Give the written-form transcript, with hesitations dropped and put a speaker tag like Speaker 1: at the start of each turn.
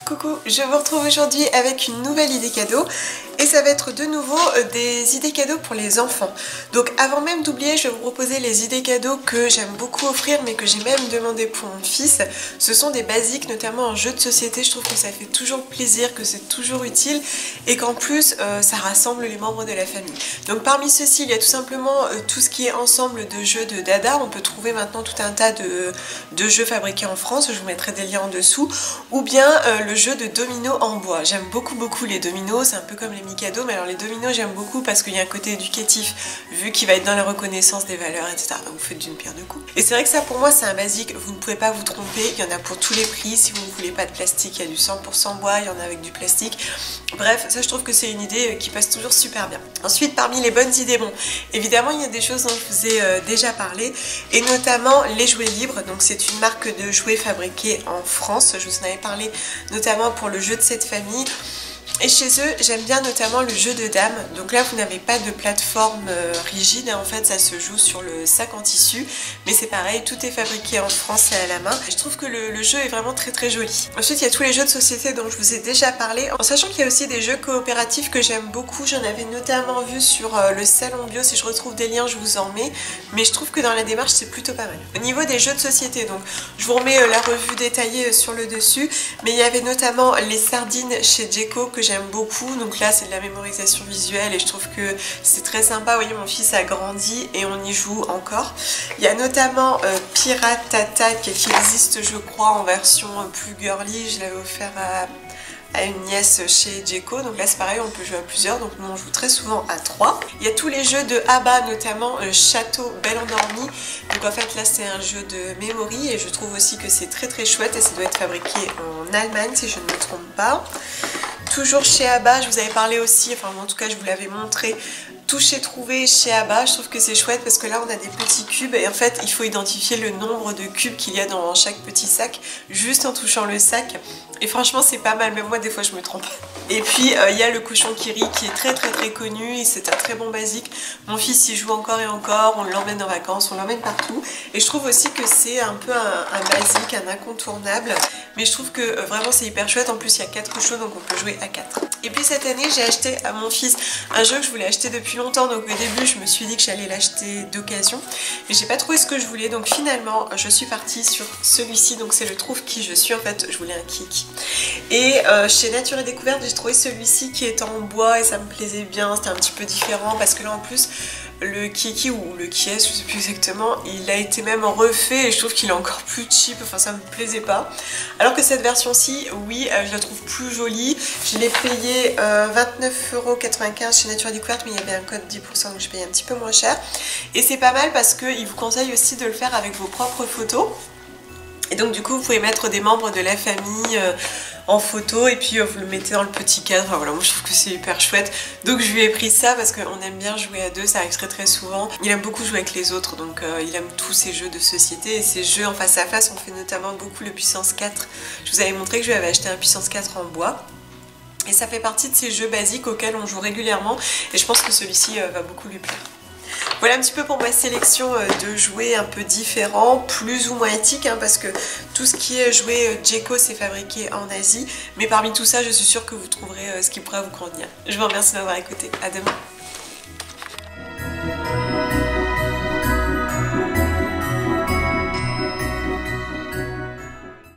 Speaker 1: Coucou, je vous retrouve aujourd'hui avec une nouvelle idée cadeau et ça va être de nouveau des idées cadeaux pour les enfants. Donc avant même d'oublier, je vais vous proposer les idées cadeaux que j'aime beaucoup offrir mais que j'ai même demandé pour mon fils. Ce sont des basiques, notamment en jeu de société. Je trouve que ça fait toujours plaisir, que c'est toujours utile et qu'en plus ça rassemble les membres de la famille. Donc parmi ceux-ci, il y a tout simplement tout ce qui est ensemble de jeux de dada. On peut trouver maintenant tout un tas de jeux fabriqués en France, je vous mettrai des liens en dessous, ou bien le jeu de dominos en bois. J'aime beaucoup les dominos, c'est un peu comme les Mikado, mais alors les dominos j'aime beaucoup parce qu'il y a un côté éducatif vu qu'il va être dans la reconnaissance des valeurs, etc. Donc vous faites d'une pierre deux coups. Et c'est vrai que ça pour moi c'est un basique, vous ne pouvez pas vous tromper, il y en a pour tous les prix. Si vous ne voulez pas de plastique, il y a du 100% bois, il y en a avec du plastique. Bref, ça je trouve que c'est une idée qui passe toujours super bien. Ensuite, parmi les bonnes idées, bon, évidemment il y a des choses dont je vous ai déjà parlé, et notamment les jouets libres. Donc c'est une marque de jouets fabriqués en France, je vous en avais parlé notamment pour le jeu de cette famille. Et chez eux, j'aime bien notamment le jeu de dames. Donc là, vous n'avez pas de plateforme rigide. En fait, ça se joue sur le sac en tissu. Mais c'est pareil, tout est fabriqué en France et à la main. Et je trouve que le jeu est vraiment très joli. Ensuite, il y a tous les jeux de société dont je vous ai déjà parlé. En sachant qu'il y a aussi des jeux coopératifs que j'aime beaucoup. J'en avais notamment vu sur le salon bio. Si je retrouve des liens, je vous en mets. Mais je trouve que dans la démarche, c'est plutôt pas mal. Au niveau des jeux de société, donc je vous remets la revue détaillée sur le dessus. Mais il y avait notamment les sardines chez Djeco que j'aime beaucoup. Donc là c'est de la mémorisation visuelle et je trouve que c'est très sympa. Vous voyez, mon fils a grandi et on y joue encore. Il y a notamment Pirate Attack qui existe je crois en version plus girly. Je l'avais offert à une nièce chez Djeco, donc là c'est pareil, on peut jouer à plusieurs, donc nous on joue très souvent à 3. Il y a tous les jeux de Abba, notamment Château Belle Endormie, donc en fait là c'est un jeu de memory et je trouve aussi que c'est très chouette et ça doit être fabriqué en Allemagne si je ne me trompe pas. Toujours chez Abba, je vous avais parlé aussi, enfin en tout cas je vous l'avais montré, Toucher Trouver chez Abba. Je trouve que c'est chouette parce que là on a des petits cubes et en fait il faut identifier le nombre de cubes qu'il y a dans chaque petit sac juste en touchant le sac et franchement c'est pas mal, même moi des fois je me trompe. Et puis il y a le cochon qui rit qui est très connu et c'est un très bon basique. Mon fils y joue encore et encore, on l'emmène en vacances, on l'emmène partout et je trouve aussi que c'est un peu un basique, un incontournable, mais je trouve que vraiment c'est hyper chouette. En plus il y a 4 cochons donc on peut jouer à 4. Et puis cette année j'ai acheté à mon fils un jeu que je voulais acheter depuis longtemps, donc au début je me suis dit que j'allais l'acheter d'occasion mais j'ai pas trouvé ce que je voulais, donc finalement je suis partie sur celui-ci. Donc c'est le Trouve qui je suis, en fait je voulais un Kiki et chez Nature et Découverte j'ai trouvé celui-ci qui est en bois et ça me plaisait bien. C'était un petit peu différent parce que là en plus le Kiki ou le Kies, je sais plus exactement, il a été même refait et je trouve qu'il est encore plus cheap, enfin ça me plaisait pas. Alors que cette version-ci, oui, je la trouve plus jolie. Je l'ai payé 29,95 € chez Nature et Découverte, mais il y avait un code 10% donc je payais un petit peu moins cher. Et c'est pas mal parce qu'il vous conseille aussi de le faire avec vos propres photos. Et donc du coup vous pouvez mettre des membres de la famille en photo et puis vous le mettez dans le petit cadre. Enfin, voilà, moi je trouve que c'est hyper chouette. Donc je lui ai pris ça parce qu'on aime bien jouer à deux, ça arrive très souvent. Il aime beaucoup jouer avec les autres, donc il aime tous ces jeux de société et ces jeux en face à face. On fait notamment beaucoup le puissance 4. Je vous avais montré que je lui avais acheté un puissance 4 en bois. Et ça fait partie de ces jeux basiques auxquels on joue régulièrement et je pense que celui-ci va beaucoup lui plaire. Voilà un petit peu pour ma sélection de jouets un peu différents, plus ou moins éthiques, hein, parce que tout ce qui est jouet Djeco c'est fabriqué en Asie, mais parmi tout ça je suis sûre que vous trouverez ce qui pourra vous convenir. Je vous remercie de m'avoir écouté, à demain.